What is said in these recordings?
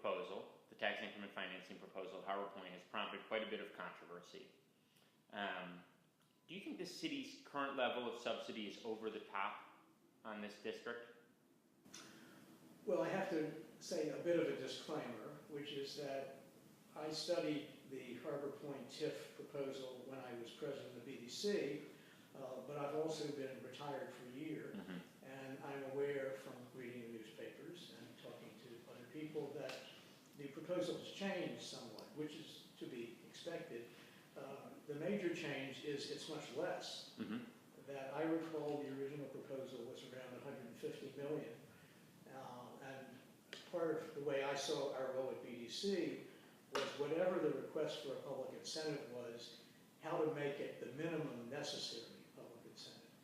proposal, the tax increment financing proposal at Harbor Point, has prompted quite a bit of controversy. Do you think the city's current level of subsidy is over the top on this district? Well, I have to say a bit of a disclaimer, which is that I studied the Harbor Point TIF proposal when I was president of the BDC, but I've also been retired for a year, and I'm aware from reading the newspapers and talking to other people that the proposal has changed somewhat, which is to be expected. The major change is it's much less. That I recall the original proposal was around 150 million. And part of the way I saw our role at BDC was whatever the request for a public incentive was, how to make it the minimum necessary public incentive.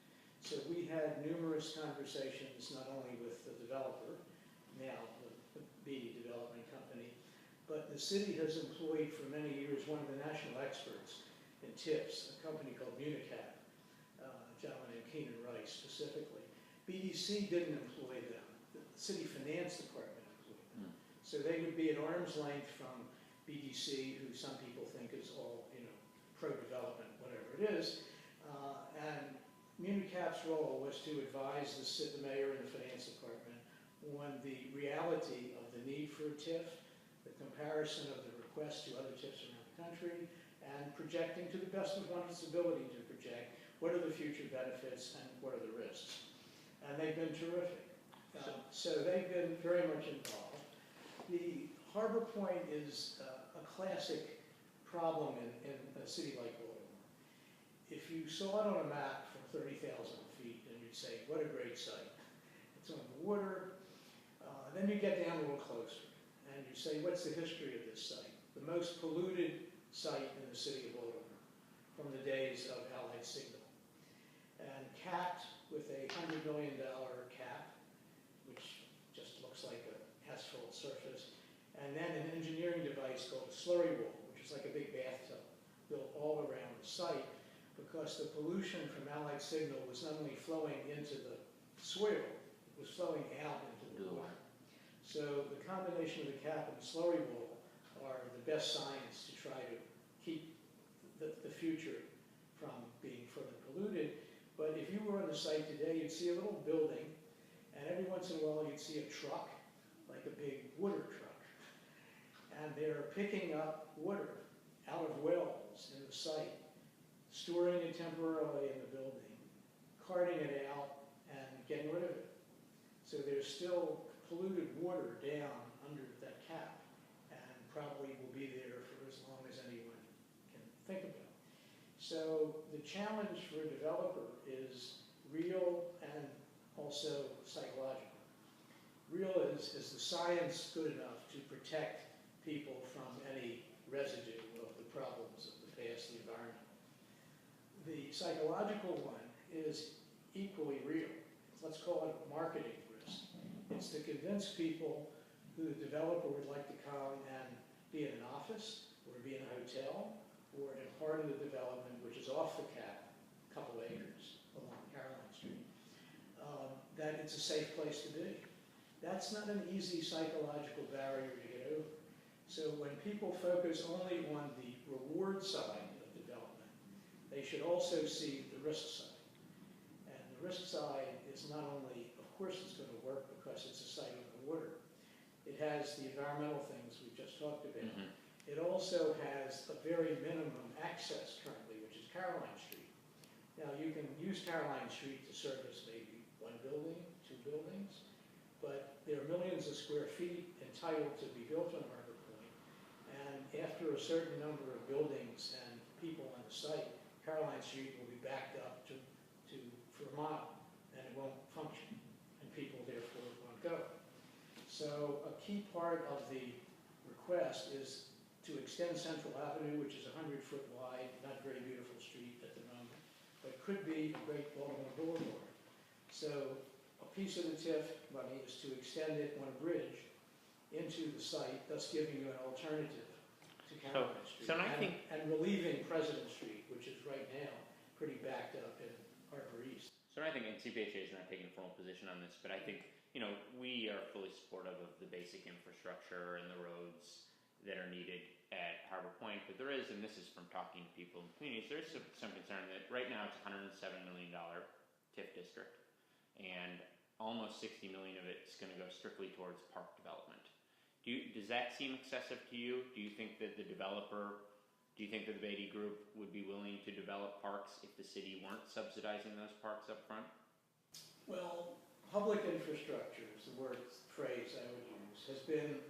So we had numerous conversations, not only with the developer, now the B development company, but the city has employed for many years one of the national experts in TIFs, a company called Municap, a gentleman named Keenan Rice specifically. BDC didn't employ them. The city finance department employed them. So they would be at arm's length from BDC, who some people think is all, pro-development, whatever it is. And Municap's role was to advise the mayor and the finance department on the reality of the need for a TIF, the comparison of the request to other TIFs around the country, and projecting to the best of one's ability to project what are the future benefits and what are the risks. And they've been terrific. So they've been very much involved. The Harbor Point is a classic problem in a city like Baltimore. If you saw it on a map from 30,000 feet, then you'd say, what a great site. It's on the water. Then you get down a little closer, and you say, what's the history of this site? The most polluted site in the city of Baltimore from the days of Allied Signal. And capped with a $100 million cap, which just looks like an asphalt surface, and then an engineering device called a slurry wall, which is like a big bathtub built all around the site, because the pollution from Allied Signal was not only flowing into the soil, it was flowing out into the water. So the combination of the cap and the slurry wall are the best science to try to keep the future from being further polluted. But if you were on the site today, you'd see a little building, and every once in a while you'd see a truck, like a big water truck. And they're picking up water out of wells in the site, storing it temporarily in the building, carting it out, and getting rid of it. So there's still polluted water down under that cap, and probably will be there for as long as anyone can think about. So the challenge for a developer is real and also psychological. Real is the science good enough to protect people from any residue of the problems of the past, the environment. The psychological one is equally real. Let's call it marketing risk. It's to convince people who the developer would like to come and be in an office or be in a hotel or in part of the development which is off the cap, a couple acres along Caroline Street, that it's a safe place to be. That's not an easy psychological barrier to get over. So when people focus only on the reward side of development, they should also see the risk side. And the risk side is not only, of course it's going to work because it's a site on the water. It has the environmental things we've just talked about. It also has a very minimum access currently, which is Caroline Street. Now you can use Caroline Street to service maybe one building, two buildings, but there are millions of square feet entitled to be built on Harbor Point. And after a certain number of buildings and people on the site, Caroline Street will be backed up for a mile, and it won't function, and people therefore won't go. So a key part of the request is to extend Central Avenue, which is 100-foot wide, not very beautiful street at the moment, but could be a great Baltimore boulevard. So a piece of the TIF money is to extend it on a bridge into the site, thus giving you an alternative to Caroline Street, and relieving President Street, which is right now pretty backed up in Harbor East. So I think, and CPHA is not taking a formal position on this, but I think, we are fully supportive of the basic infrastructure and the roads that are needed at Harbor Point, but there is, and this is from talking to people in communities, there's some concern that right now it's a $107 million TIF district, and almost $60 million of it's going to go strictly towards park development. Does that seem excessive to you? Do you think that the Brodie Group would be willing to develop parks if the city weren't subsidizing those parks up front? Well, public infrastructure is the phrase I would use, has been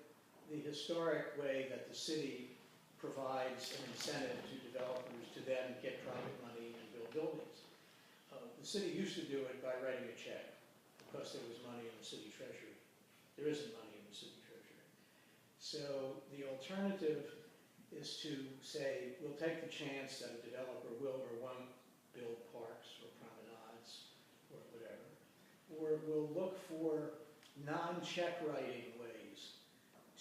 the historic way that the city provides an incentive to developers to then get private money and build buildings. The city used to do it by writing a check because there was money in the city treasury. There isn't money in the city treasury. So the alternative is to say, we'll take the chance that a developer will or won't build parks or promenades or whatever, or we'll look for non-check writing ways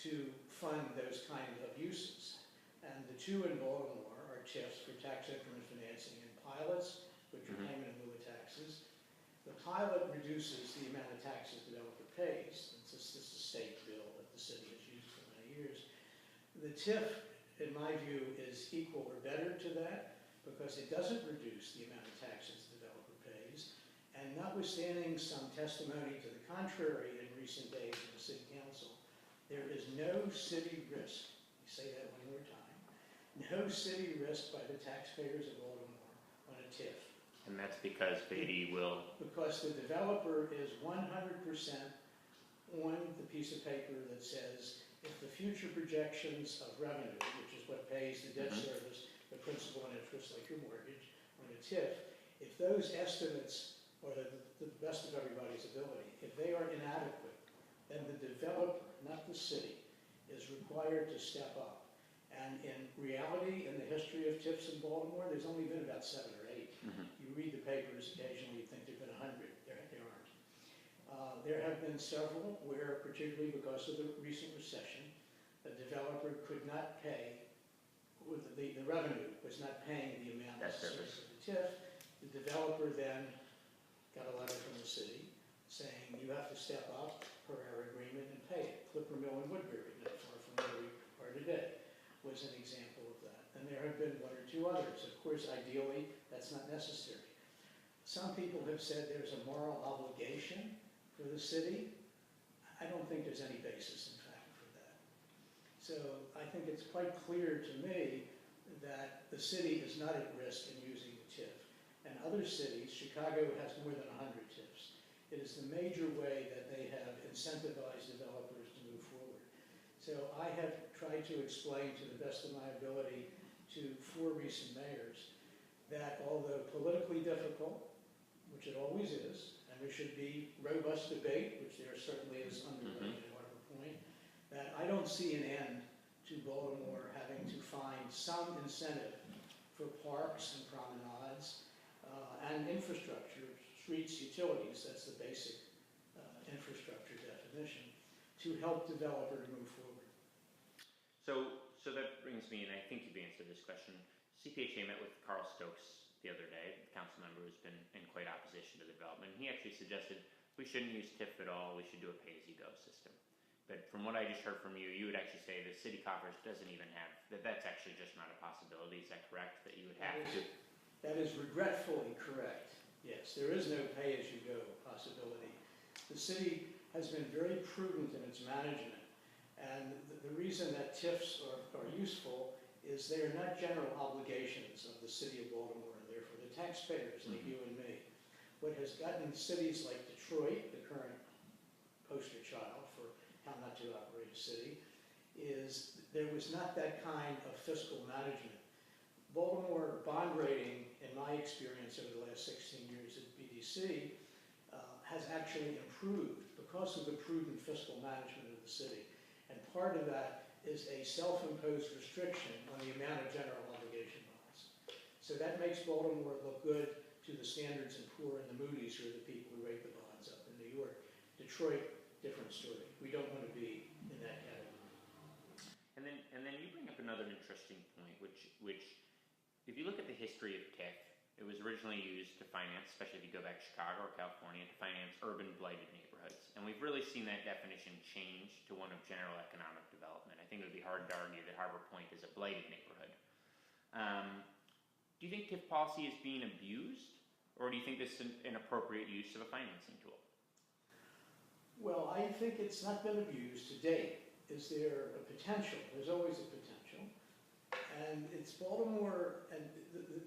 to fund those kinds of uses. And the two in Baltimore are TIFs for tax increment financing and pilots, which are payment in lieu of taxes. The pilot reduces the amount of taxes the developer pays. It's just a state bill that the city has used for many years. The TIF, in my view, is equal or better to that because it doesn't reduce the amount of taxes the developer pays. And notwithstanding some testimony to the contrary in recent days in the city council, there is no city risk, you say that one more time, no city risk by the taxpayers of Baltimore on a TIF. And that's because Brodie will... Because the developer is 100% on the piece of paper that says if the future projections of revenue, which is what pays the debt service, the principal and interest like your mortgage on a TIF, if those estimates are the best of everybody's ability, if they are inadequate, then the developer, not the city, is required to step up. And in reality, in the history of TIFs in Baltimore, there's only been about 7 or 8. You read the papers occasionally, you think there have been 100. There aren't. There have been several where, particularly because of the recent recession, the developer could not pay, the revenue was not paying the amount necessary for the TIF. The developer then got a letter from the city saying, you have to step up per our agreement and pay it. Clipper Mill and Woodbury, not far from where we are today, was an example of that. And there have been 1 or 2 others. Of course, ideally, that's not necessary. Some people have said there's a moral obligation for the city. I don't think there's any basis, in fact, for that. So I think it's quite clear to me that the city is not at risk in using the TIF. And other cities, Chicago has more than 100 TIFs. It is the major way that they have incentivized developers to move forward. So I have tried to explain to the best of my ability to 4 recent mayors that although politically difficult, which it always is, and there should be robust debate, which there certainly is underway at Harbor Point, that I don't see an end to Baltimore having to find some incentive for parks and promenades and infrastructure, streets, utilities, that's the basic infrastructure definition, to help developer to move forward. So that brings me, and I think you've answered this question. CPHA met with Carl Stokes the other day, the council member who's been in quite opposition to the development. He actually suggested we shouldn't use TIF at all, we should do a pay-as-you-go system. But from what I just heard from you, you would actually say the city coffers doesn't even have, that's actually just not a possibility. Is that correct? That you would have to? That is regretfully correct. Yes, there is no pay-as-you-go possibility. The city has been very prudent in its management. And the reason that TIFs are useful is they are not general obligations of the city of Baltimore, and therefore the taxpayers like you and me. What has gotten cities like Detroit, the current poster child for how not to operate a city, is there was not that kind of fiscal management. Baltimore bond rating, in my experience over the last 16 years at BDC, has actually improved because of the prudent fiscal management of the city. And part of that is a self-imposed restriction on the amount of general obligation bonds. So that makes Baltimore look good to the Standards & Poor and the Moody's, who are the people who rate the bonds up in New York. Detroit, different story. We don't want to be in that category. And then you bring up another interesting point, which if you look at the history of TIF, It was originally used to finance, especially if you go back to Chicago or California, to finance urban blighted neighborhoods. And we've really seen that definition change to one of general economic development. I think it would be hard to argue that Harbor Point is a blighted neighborhood. Do you think TIF policy is being abused, or do you think this is an appropriate use of a financing tool? Well, I think it's not been abused to date. Is there a potential? There's always a potential. And it's Baltimore, and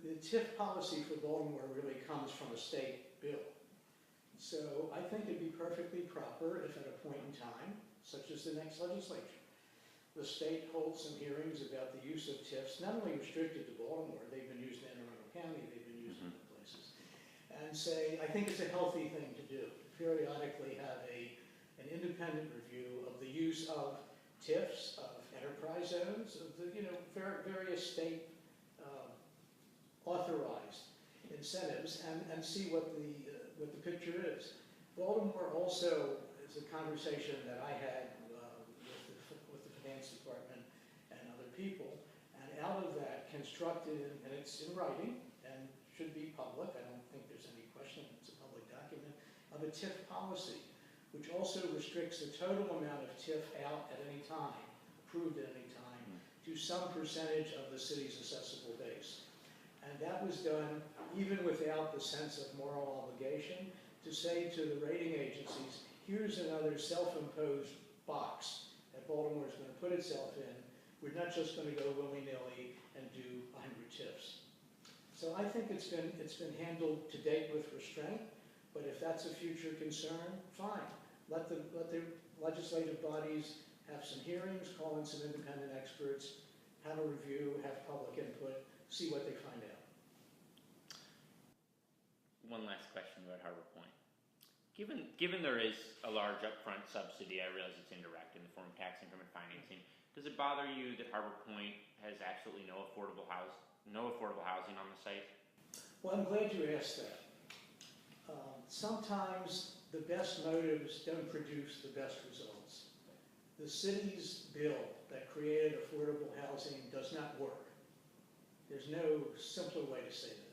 the TIF policy for Baltimore really comes from a state bill. So I think it'd be perfectly proper if at a point in time, such as the next legislature, the state holds some hearings about the use of TIFs, not only restricted to Baltimore, they've been used in Anne Arundel County, they've been used in other places, and say, I think it's a healthy thing to do, to periodically have an independent review of the use of TIFs, of enterprise zones, of the various state authorized incentives, and see what the picture is. Baltimore also is a conversation that I had with the finance department and other people, and out of that constructed, and it's in writing and should be public, I don't think there's any question, it's a public document, of a TIF policy, which also restricts the total amount of TIF out at any time, approved at any time, to some percentage of the city's assessable base. And that was done even without the sense of moral obligation to say to the rating agencies, here's another self-imposed box that Baltimore is going to put itself in. We're not just going to go willy-nilly and do 100 TIFs. So I think it's been handled to date with restraint, but if that's a future concern, fine. Let the legislative bodies have some hearings, call in some independent experts, have a review, have public input, see what they find out. One last question about Harbor Point. Given there is a large upfront subsidy, I realize it's indirect in the form of tax income and financing, does it bother you that Harbor Point has absolutely no affordable housing on the site? Well, I'm glad you asked that. Sometimes the best motives don't produce the best results. The city's bill that created affordable housing does not work. There's no simpler way to say that.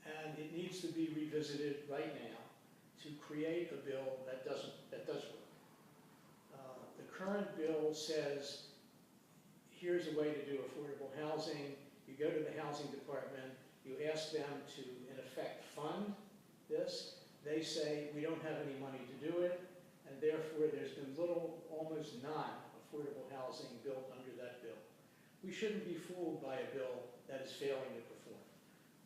And it needs to be revisited right now to create a bill that does work. The current bill says, here's a way to do affordable housing. You go to the housing department, you ask them to, in effect, fund this. They say, we don't have any money to do it, and therefore there's been almost non-affordable housing built under that bill. We shouldn't be fooled by a bill that is failing to perform.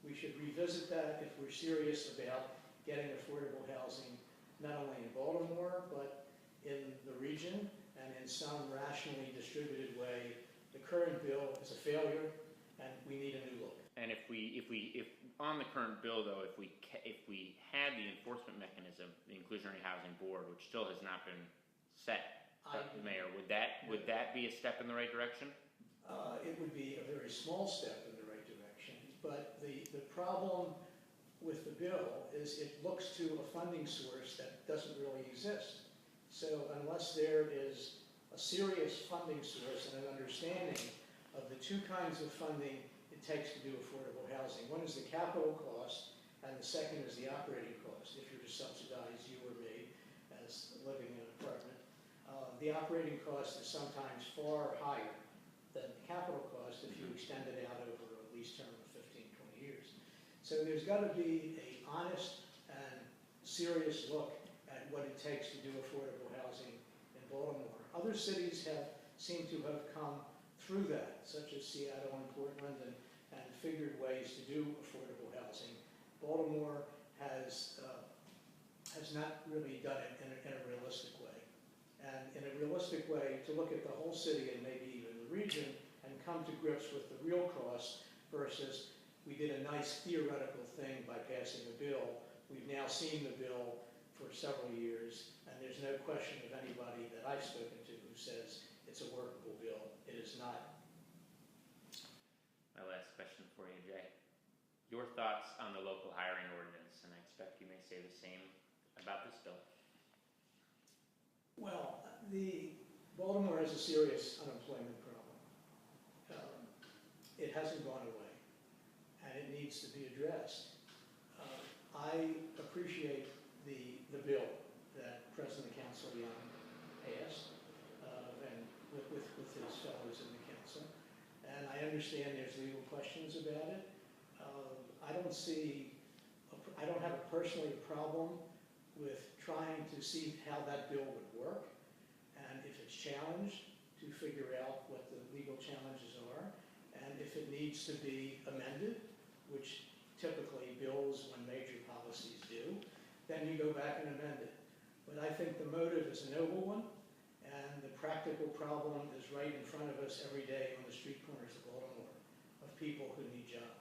We should revisit that if we're serious about getting affordable housing, not only in Baltimore, but in the region, and in some rationally distributed way. The current bill is a failure, and we need a new look. And if on the current bill, though, if we had the enforcement mechanism, the Inclusionary Housing Board, which still has not been set, Mayor, would that be a step in the right direction? It would be a very small step in the right direction, but the problem with the bill is it looks to a funding source that doesn't really exist. So unless there is a serious funding source and an understanding of the two kinds of funding it takes to do affordable housing. One is the capital cost, and the second is the operating cost, if you're to subsidize you or me as living in an apartment. The operating cost is sometimes far higher than the capital cost if you extend it out over a lease term of 15, 20 years. So there's got to be an honest and serious look at what it takes to do affordable housing in Baltimore. Other cities seem to have come through that, such as Seattle and Portland, and figured ways to do affordable housing. Baltimore has not really done it in a realistic way. And in a realistic way, to look at the whole city and maybe even the region and come to grips with the real cost versus we did a nice theoretical thing by passing a bill. We've now seen the bill for several years, and there's no question of anybody that I've spoken to who says it's a workable bill. It is not. My last question for you, Jay. Your thoughts on the local hiring ordinance, and I expect you may say the same about this bill. Well, Baltimore has a serious unemployment problem. It hasn't gone away. And it needs to be addressed. I appreciate the bill that President Council Young passed, and with his fellows in the council. And I understand there's legal questions about it. I don't have personally a problem with trying to see how that bill would work, and if it's challenged, to figure out what the legal challenges are, and if it needs to be amended, which typically bills when major policies do, then you go back and amend it. But I think the motive is a noble one, and the practical problem is right in front of us every day on the street corners of Baltimore, of people who need jobs.